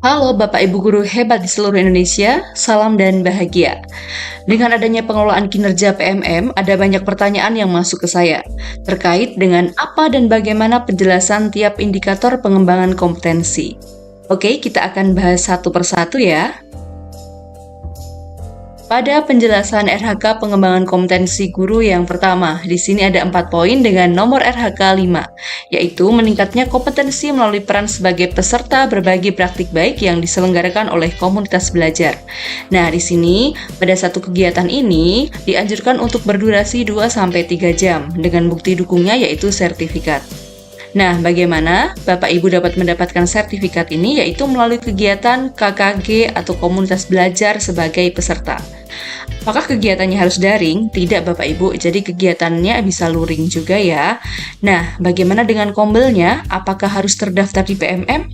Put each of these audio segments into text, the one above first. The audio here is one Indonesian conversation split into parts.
Halo Bapak Ibu guru hebat di seluruh Indonesia, salam dan bahagia. Dengan adanya pengelolaan kinerja PMM, ada banyak pertanyaan yang masuk ke saya terkait dengan apa dan bagaimana penjelasan tiap indikator pengembangan kompetensi. Oke, kita akan bahas satu persatu ya. Pada penjelasan RHK pengembangan kompetensi guru yang pertama, di sini ada 4 poin dengan nomor RHK 5, yaitu meningkatnya kompetensi melalui peran sebagai peserta berbagi praktik baik yang diselenggarakan oleh komunitas belajar. Nah, di sini pada satu kegiatan ini dianjurkan untuk berdurasi 2-3 jam dengan bukti dukungnya yaitu sertifikat. Nah, bagaimana Bapak Ibu dapat mendapatkan sertifikat ini? Yaitu melalui kegiatan KKG atau komunitas belajar sebagai peserta. Apakah kegiatannya harus daring? Tidak Bapak Ibu, jadi kegiatannya bisa luring juga ya. Nah, bagaimana dengan kombelnya? Apakah harus terdaftar di PMM?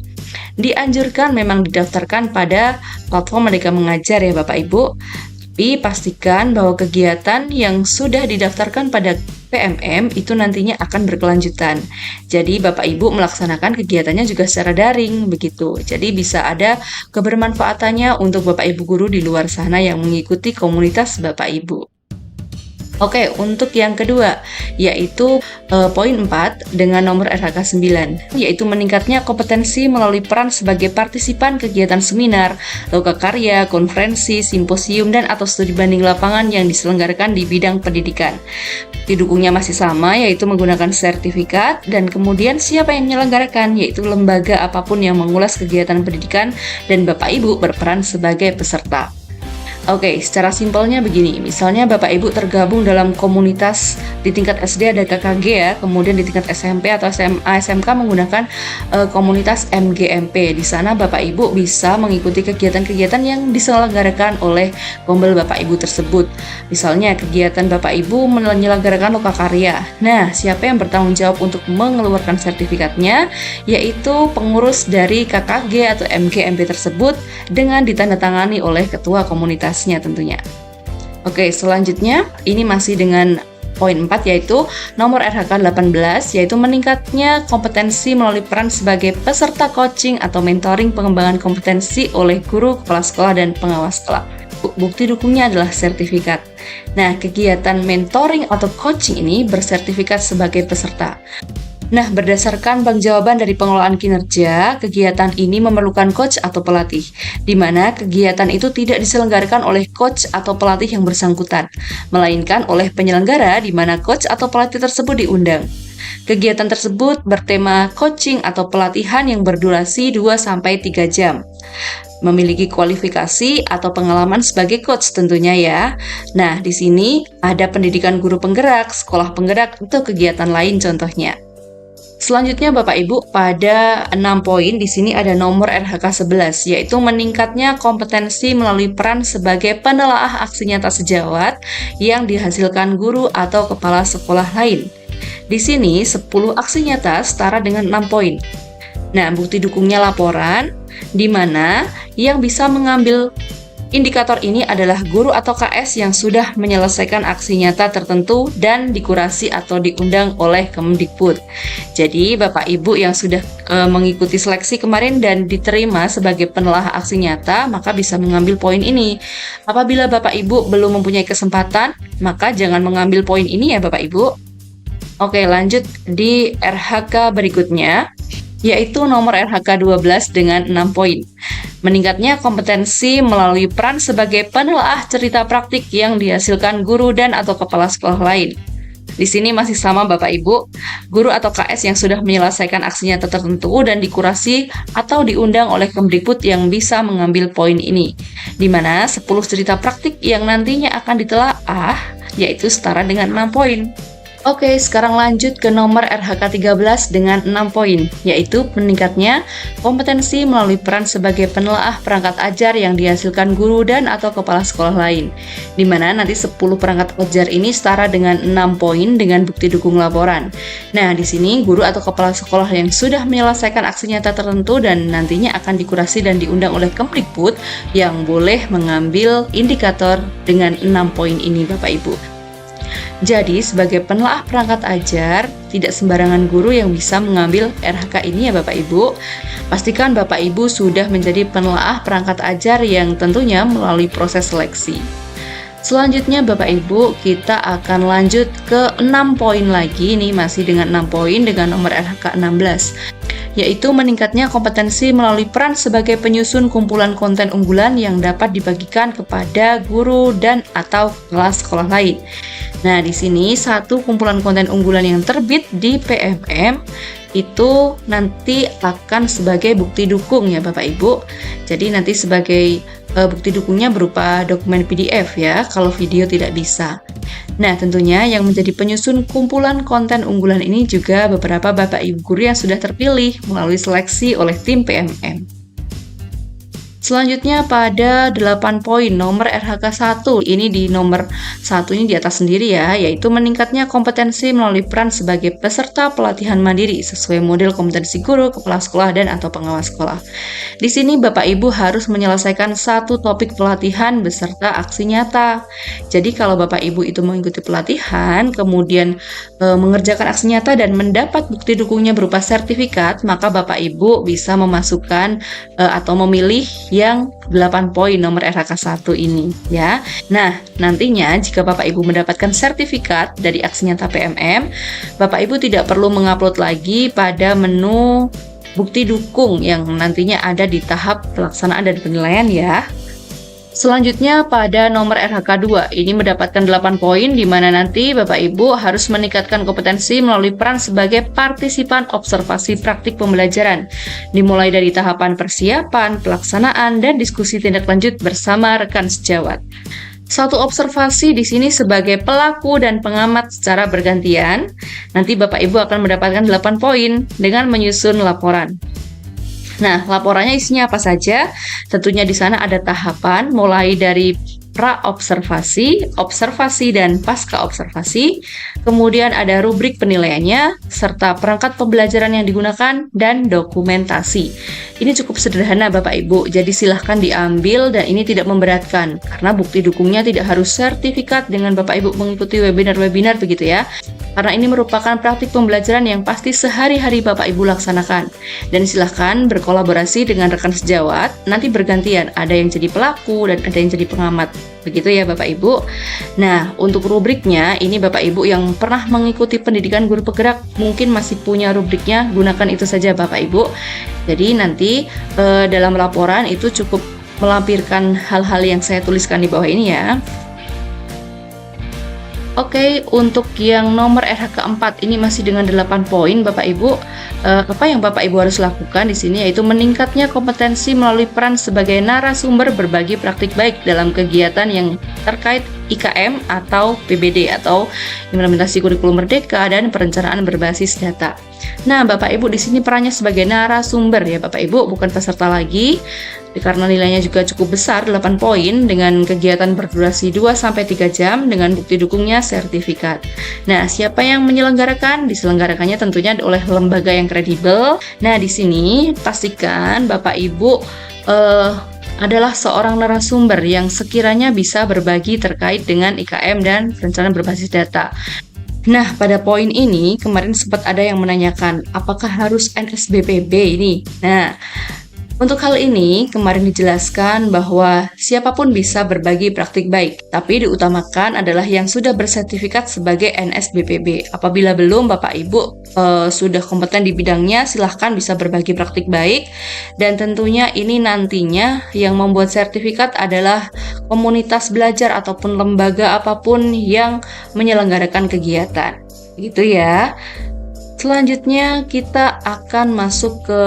Dianjurkan memang didaftarkan pada platform Merdeka Mengajar ya Bapak Ibu. Tapi pastikan bahwa kegiatan yang sudah didaftarkan pada PMM itu nantinya akan berkelanjutan. Jadi Bapak Ibu melaksanakan kegiatannya juga secara daring begitu. Jadi bisa ada kebermanfaatannya untuk Bapak Ibu guru di luar sana yang mengikuti komunitas Bapak Ibu. Oke, untuk yang kedua, yaitu poin 4 dengan nomor RHK 9, yaitu meningkatnya kompetensi melalui peran sebagai partisipan kegiatan seminar, lokakarya, konferensi, simposium, dan atau studi banding lapangan yang diselenggarakan di bidang pendidikan. Didukungnya masih sama, yaitu menggunakan sertifikat, dan kemudian siapa yang menyelenggarakan, yaitu lembaga apapun yang mengulas kegiatan pendidikan, dan Bapak Ibu berperan sebagai peserta. Oke, secara simpelnya begini, misalnya Bapak Ibu tergabung dalam komunitas di tingkat SD ada KKG ya, kemudian di tingkat SMP atau SMA, SMK menggunakan komunitas MGMP. Di sana Bapak Ibu bisa mengikuti kegiatan-kegiatan yang diselenggarakan oleh kombel Bapak Ibu tersebut. Misalnya kegiatan Bapak Ibu menyelenggarakan lokakarya. Nah, siapa yang bertanggung jawab untuk mengeluarkan sertifikatnya? Yaitu pengurus dari KKG atau MGMP tersebut dengan ditandatangani oleh ketua komunitas tentunya. Oke, selanjutnya ini masih dengan poin 4 yaitu nomor RHK 18 yaitu meningkatnya kompetensi melalui peran sebagai peserta coaching atau mentoring pengembangan kompetensi oleh guru, kepala sekolah, dan pengawas sekolah. Bukti dukungnya adalah sertifikat. Nah, kegiatan mentoring atau coaching ini bersertifikat sebagai peserta. Nah, berdasarkan bank jawaban dari pengelolaan kinerja, kegiatan ini memerlukan coach atau pelatih, di mana kegiatan itu tidak diselenggarakan oleh coach atau pelatih yang bersangkutan, melainkan oleh penyelenggara di mana coach atau pelatih tersebut diundang. Kegiatan tersebut bertema coaching atau pelatihan yang berdurasi 2-3 jam. Memiliki kualifikasi atau pengalaman sebagai coach tentunya ya. Nah, di sini ada pendidikan guru penggerak, sekolah penggerak, itu kegiatan lain contohnya. Selanjutnya Bapak Ibu pada 6 poin di sini ada nomor RHK 11 yaitu meningkatnya kompetensi melalui peran sebagai penelaah aksi nyata sejawat yang dihasilkan guru atau kepala sekolah lain. Di sini 10 aksi nyata setara dengan 6 poin. Nah, bukti dukungnya laporan di mana yang bisa mengambil indikator ini adalah guru atau KS yang sudah menyelesaikan aksi nyata tertentu dan dikurasi atau diundang oleh Kemdikbud. Jadi Bapak Ibu yang sudah mengikuti seleksi kemarin dan diterima sebagai penelaah aksi nyata, maka bisa mengambil poin ini. Apabila Bapak Ibu belum mempunyai kesempatan, maka jangan mengambil poin ini ya Bapak Ibu. Oke, lanjut di RHK berikutnya, yaitu nomor RHK 12 dengan 6 poin. Meningkatnya kompetensi melalui peran sebagai penelaah cerita praktik yang dihasilkan guru dan atau kepala sekolah lain. Di sini masih sama Bapak Ibu, guru atau KS yang sudah menyelesaikan aksi nyata tertentu dan dikurasi atau diundang oleh Kemdikbud yang bisa mengambil poin ini, di mana 10 cerita praktik yang nantinya akan ditelaah yaitu setara dengan 6 poin. Oke, sekarang lanjut ke nomor RHK 13 dengan 6 poin, yaitu meningkatnya kompetensi melalui peran sebagai penelaah perangkat ajar yang dihasilkan guru dan atau kepala sekolah lain, di mana nanti 10 perangkat ajar ini setara dengan 6 poin dengan bukti dukung laporan. Nah, di sini guru atau kepala sekolah yang sudah menyelesaikan aksi nyata tertentu dan nantinya akan dikurasi dan diundang oleh Kemdikbud yang boleh mengambil indikator dengan 6 poin ini Bapak Ibu. Jadi, sebagai penelaah perangkat ajar, tidak sembarangan guru yang bisa mengambil RHK ini ya Bapak Ibu. Pastikan Bapak Ibu sudah menjadi penelaah perangkat ajar yang tentunya melalui proses seleksi. Selanjutnya Bapak Ibu, kita akan lanjut ke 6 poin lagi, ini masih dengan 6 poin dengan nomor RHK 16, yaitu meningkatnya kompetensi melalui peran sebagai penyusun kumpulan konten unggulan yang dapat dibagikan kepada guru dan atau kelas sekolah lain. Nah, di sini satu kumpulan konten unggulan yang terbit di PMM itu nanti akan sebagai bukti dukung ya Bapak Ibu. Jadi nanti sebagai bukti dukungnya berupa dokumen PDF ya, kalau video tidak bisa. Nah, tentunya yang menjadi penyusun kumpulan konten unggulan ini juga beberapa Bapak Ibu guru yang sudah terpilih melalui seleksi oleh tim PMM. Selanjutnya pada 8 poin nomor RHK 1, ini di nomor 1 ini di atas sendiri ya, yaitu meningkatnya kompetensi melalui peran sebagai peserta pelatihan mandiri sesuai model kompetensi guru, kepala sekolah, dan atau pengawas sekolah. Di sini Bapak Ibu harus menyelesaikan satu topik pelatihan beserta aksi nyata. Jadi kalau Bapak Ibu itu mengikuti pelatihan, kemudian mengerjakan aksi nyata dan mendapat bukti dukungnya berupa sertifikat, maka Bapak Ibu bisa memasukkan atau memilih yang 8 poin nomor RHK 1 ini ya. Nah, nantinya jika Bapak Ibu mendapatkan sertifikat dari aksi nyata PMM, Bapak Ibu tidak perlu mengupload lagi pada menu bukti dukung yang nantinya ada di tahap pelaksanaan dan penilaian ya. Selanjutnya pada nomor RHK 2, ini mendapatkan 8 poin di mana nanti Bapak Ibu harus meningkatkan kompetensi melalui peran sebagai partisipan observasi praktik pembelajaran, dimulai dari tahapan persiapan, pelaksanaan, dan diskusi tindak lanjut bersama rekan sejawat. Satu observasi di sini sebagai pelaku dan pengamat secara bergantian. Nanti Bapak Ibu akan mendapatkan 8 poin dengan menyusun laporan. Nah, laporannya isinya apa saja? Tentunya di sana ada tahapan mulai dari pra-observasi, observasi, dan pasca-observasi. Kemudian ada rubrik penilaiannya, serta perangkat pembelajaran yang digunakan, dan dokumentasi. Ini cukup sederhana Bapak Ibu, jadi silahkan diambil dan ini tidak memberatkan. Karena bukti dukungnya tidak harus sertifikat dengan Bapak Ibu mengikuti webinar-webinar begitu ya. Karena ini merupakan praktik pembelajaran yang pasti sehari-hari Bapak Ibu laksanakan. Dan silahkan berkolaborasi dengan rekan sejawat, nanti bergantian, ada yang jadi pelaku dan ada yang jadi pengamat. Begitu ya Bapak Ibu. Nah, untuk rubriknya, ini Bapak Ibu yang pernah mengikuti pendidikan guru penggerak, mungkin masih punya rubriknya, gunakan itu saja Bapak Ibu. Jadi nanti dalam laporan itu cukup melampirkan hal-hal yang saya tuliskan di bawah ini ya. Oke, untuk yang nomor RHK 4 ini masih dengan 8 poin Bapak Ibu. Apa yang Bapak Ibu harus lakukan di sini yaitu meningkatnya kompetensi melalui peran sebagai narasumber berbagi praktik baik dalam kegiatan yang terkait IKM atau PBD atau implementasi kurikulum merdeka dan perencanaan berbasis data. Nah, Bapak Ibu di sini perannya sebagai narasumber ya Bapak Ibu, bukan peserta lagi. Karena nilainya juga cukup besar, 8 poin dengan kegiatan berdurasi 2-3 jam dengan bukti dukungnya sertifikat. Nah, siapa yang menyelenggarakan? Diselenggarakannya tentunya oleh lembaga yang kredibel. Nah, di sini pastikan Bapak Ibu adalah seorang narasumber yang sekiranya bisa berbagi terkait dengan IKM dan perencanaan berbasis data. Nah, pada poin ini kemarin sempat ada yang menanyakan apakah harus NSBPB ini. Nah, untuk hal ini, kemarin dijelaskan bahwa siapapun bisa berbagi praktik baik, tapi diutamakan adalah yang sudah bersertifikat sebagai NSBPB. Apabila belum, Bapak Ibu sudah kompeten di bidangnya, silahkan bisa berbagi praktik baik. Dan tentunya ini nantinya yang membuat sertifikat adalah komunitas belajar ataupun lembaga apapun yang menyelenggarakan kegiatan. Gitu ya. Selanjutnya kita akan masuk ke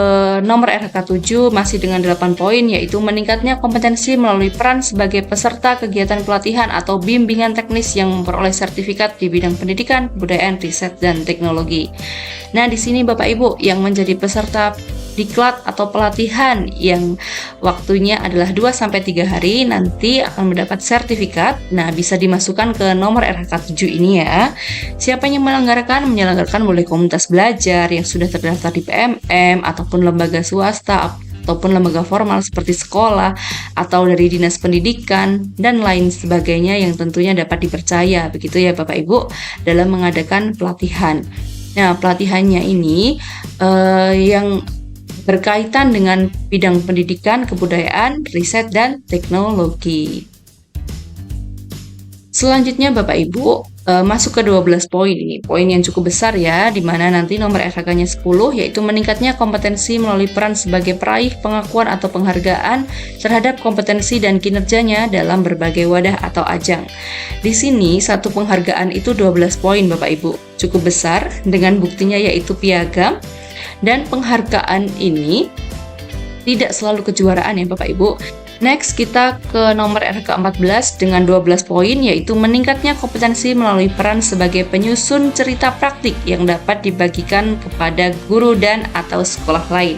nomor RHK 7 masih dengan 8 poin yaitu meningkatnya kompetensi melalui peran sebagai peserta kegiatan pelatihan atau bimbingan teknis yang memperoleh sertifikat di bidang pendidikan, kebudayaan, riset, dan teknologi. Nah, di sini Bapak Ibu yang menjadi peserta diklat atau pelatihan yang waktunya adalah 2-3 hari nanti akan mendapat sertifikat. Nah, bisa dimasukkan ke nomor RHK 7 ini ya. Siapa yang menyelenggarakan boleh komunitas belajar yang sudah terdaftar di PMM ataupun lembaga swasta ataupun lembaga formal seperti sekolah atau dari dinas pendidikan dan lain sebagainya yang tentunya dapat dipercaya, begitu ya Bapak Ibu, dalam mengadakan pelatihan. Nah, pelatihannya ini yang berkaitan dengan bidang pendidikan, kebudayaan, riset, dan teknologi. Selanjutnya Bapak Ibu masuk ke 12 poin ini. Poin yang cukup besar ya, di mana nanti nomor RHK-nya 10, yaitu meningkatnya kompetensi melalui peran sebagai peraih pengakuan atau penghargaan terhadap kompetensi dan kinerjanya dalam berbagai wadah atau ajang. Di sini satu penghargaan itu 12 poin Bapak Ibu. Cukup besar dengan buktinya yaitu piagam, dan penghargaan ini tidak selalu kejuaraan ya Bapak Ibu. Next, kita ke nomor RHK 14 dengan 12 poin, yaitu meningkatnya kompetensi melalui peran sebagai penyusun cerita praktik yang dapat dibagikan kepada guru dan atau sekolah lain.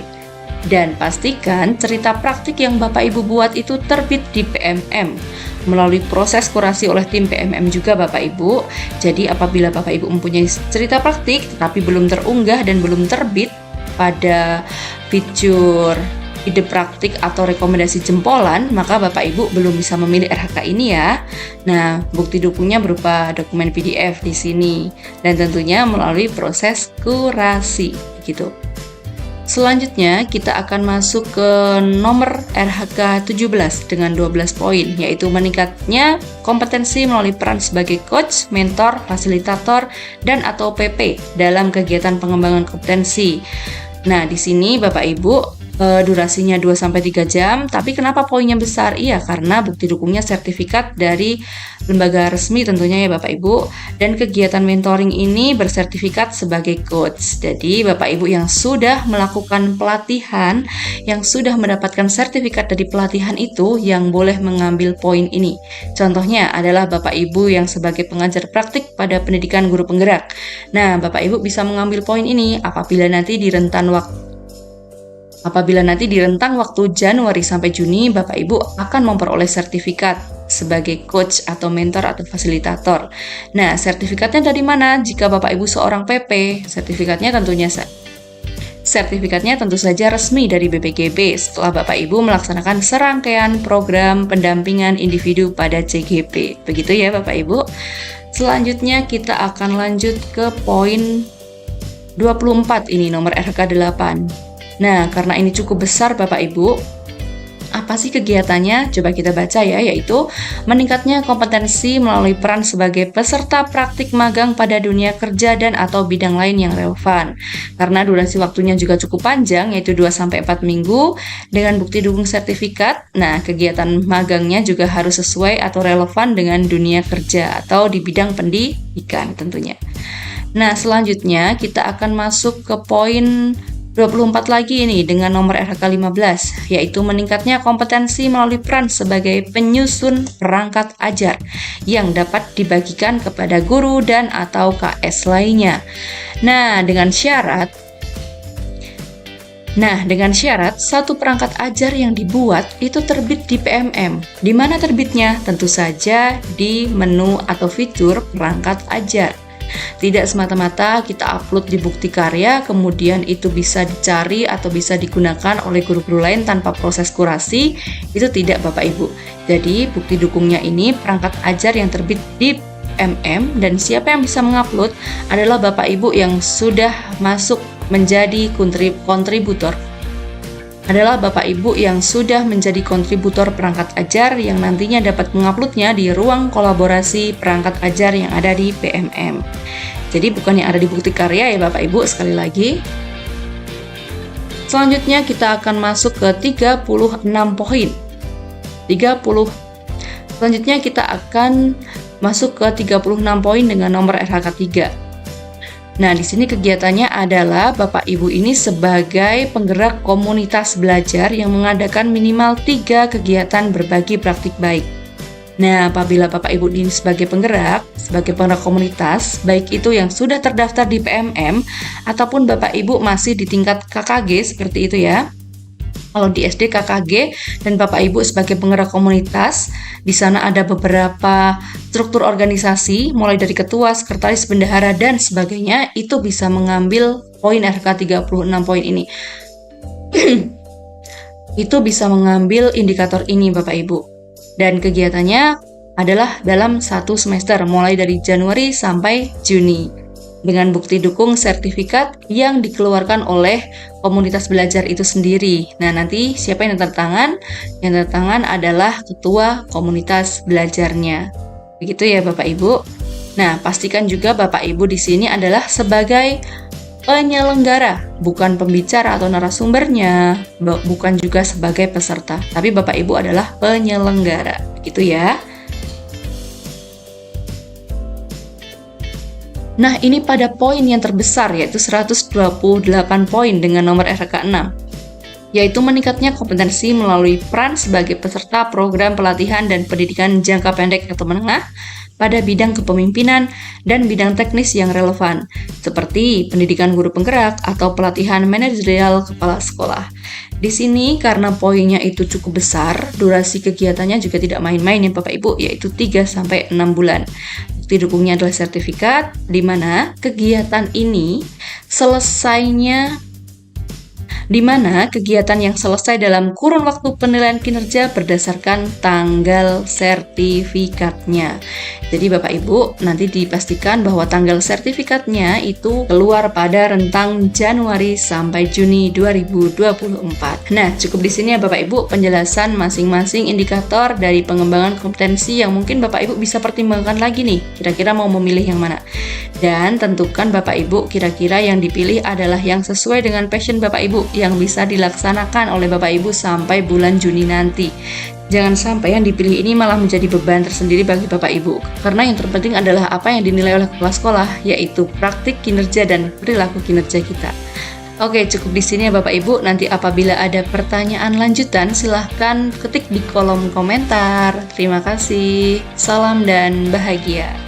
Dan pastikan cerita praktik yang Bapak Ibu buat itu terbit di PMM melalui proses kurasi oleh tim PMM juga Bapak Ibu. Jadi apabila Bapak Ibu mempunyai cerita praktik tetapi belum terunggah dan belum terbit pada fitur ide praktik atau rekomendasi jempolan, maka Bapak Ibu belum bisa memilih RHK ini ya. Nah, bukti dukungnya berupa dokumen PDF di sini dan tentunya melalui proses kurasi gitu. Selanjutnya kita akan masuk ke nomor RHK 17 dengan 12 poin, yaitu meningkatnya kompetensi melalui peran sebagai coach, mentor, fasilitator, dan atau PP dalam kegiatan pengembangan kompetensi. Nah, di sini Bapak Ibu durasinya 2-3 jam, tapi kenapa poinnya besar? Iya, karena bukti dukungnya sertifikat dari lembaga resmi tentunya ya Bapak Ibu, dan kegiatan mentoring ini bersertifikat sebagai coach. Jadi Bapak Ibu yang sudah melakukan pelatihan, yang sudah mendapatkan sertifikat dari pelatihan itu yang boleh mengambil poin ini. Contohnya adalah Bapak Ibu yang sebagai pengajar praktik pada pendidikan guru penggerak. Nah, Bapak Ibu bisa mengambil poin ini apabila nanti di rentang waktu Januari sampai Juni, Bapak Ibu akan memperoleh sertifikat sebagai coach atau mentor atau fasilitator. Nah, sertifikatnya dari mana? Jika Bapak Ibu seorang PP, sertifikatnya tentu saja resmi dari BPGB setelah Bapak Ibu melaksanakan serangkaian program pendampingan individu pada CGP. Begitu ya Bapak Ibu. Selanjutnya kita akan lanjut ke poin 24 ini, nomor RHK 8. Nah, karena ini cukup besar Bapak Ibu, apa sih kegiatannya? Coba kita baca ya, yaitu meningkatnya kompetensi melalui peran sebagai peserta praktik magang pada dunia kerja dan atau bidang lain yang relevan. Karena durasi waktunya juga cukup panjang, yaitu 2-4 minggu dengan bukti dukung sertifikat. Nah, kegiatan magangnya juga harus sesuai atau relevan dengan dunia kerja atau di bidang pendidikan tentunya. Nah, selanjutnya kita akan masuk ke poin 24 lagi ini dengan nomor RHK 15, yaitu meningkatnya kompetensi melalui peran sebagai penyusun perangkat ajar yang dapat dibagikan kepada guru dan atau KS lainnya. Nah, dengan syarat satu perangkat ajar yang dibuat itu terbit di PMM. Di mana terbitnya? Tentu saja di menu atau fitur perangkat ajar. Tidak semata-mata kita upload di bukti karya, kemudian itu bisa dicari atau bisa digunakan oleh guru-guru lain tanpa proses kurasi. Itu tidak Bapak Ibu. Jadi bukti dukungnya ini perangkat ajar yang terbit di MM, dan siapa yang bisa mengupload adalah Bapak Ibu yang sudah masuk menjadi kontributor. Adalah Bapak Ibu yang sudah menjadi kontributor perangkat ajar yang nantinya dapat menguploadnya di ruang kolaborasi perangkat ajar yang ada di PMM. Jadi bukan yang ada di bukti karya ya Bapak Ibu, sekali lagi. Selanjutnya kita akan masuk ke 36 poin. Selanjutnya kita akan masuk ke 36 poin dengan nomor RHK 3. Nah, di sini kegiatannya adalah Bapak Ibu ini sebagai penggerak komunitas belajar yang mengadakan minimal 3 kegiatan berbagi praktik baik. Nah, apabila Bapak Ibu ini sebagai penggerak komunitas, baik itu yang sudah terdaftar di PMM ataupun Bapak Ibu masih di tingkat KKG seperti itu ya. Kalau di SD KKG dan Bapak Ibu sebagai penggerak komunitas, di sana ada beberapa struktur organisasi, mulai dari ketua, sekretaris, bendahara, dan sebagainya, itu bisa mengambil poin RHK 36 poin ini. itu bisa mengambil indikator ini Bapak Ibu. Dan kegiatannya adalah dalam 1 semester, mulai dari Januari sampai Juni. Dengan bukti dukung sertifikat yang dikeluarkan oleh komunitas belajar itu sendiri. Nah, nanti siapa yang tanda tangan? Yang tanda tangan adalah ketua komunitas belajarnya. Begitu ya Bapak Ibu. Nah, pastikan juga Bapak Ibu di sini adalah sebagai penyelenggara, bukan pembicara atau narasumbernya, bukan juga sebagai peserta, tapi Bapak Ibu adalah penyelenggara. Gitu ya. Nah, ini pada poin yang terbesar, yaitu 128 poin dengan nomor RHK 6, yaitu meningkatnya kompetensi melalui peran sebagai peserta program pelatihan dan pendidikan jangka pendek atau menengah pada bidang kepemimpinan dan bidang teknis yang relevan, seperti pendidikan guru penggerak atau pelatihan manajerial kepala sekolah. Di sini karena poinnya itu cukup besar, durasi kegiatannya juga tidak main-main ya Bapak Ibu, yaitu 3-6 bulan. Bukti dukungnya adalah sertifikat, di mana kegiatan yang selesai dalam kurun waktu penilaian kinerja berdasarkan tanggal sertifikatnya. Jadi Bapak Ibu nanti dipastikan bahwa tanggal sertifikatnya itu keluar pada rentang Januari sampai Juni 2024. Nah, cukup di sini ya Bapak Ibu penjelasan masing-masing indikator dari pengembangan kompetensi yang mungkin Bapak Ibu bisa pertimbangkan lagi nih. Kira-kira mau memilih yang mana? Dan tentukan Bapak Ibu kira-kira yang dipilih adalah yang sesuai dengan passion Bapak Ibu yang bisa dilaksanakan oleh Bapak Ibu sampai bulan Juni nanti. Jangan sampai yang dipilih ini malah menjadi beban tersendiri bagi Bapak Ibu. Karena yang terpenting adalah apa yang dinilai oleh kepala sekolah, yaitu praktik kinerja dan perilaku kinerja kita. Oke, cukup di sini ya Bapak Ibu. Nanti apabila ada pertanyaan lanjutan, silahkan ketik di kolom komentar. Terima kasih. Salam dan bahagia.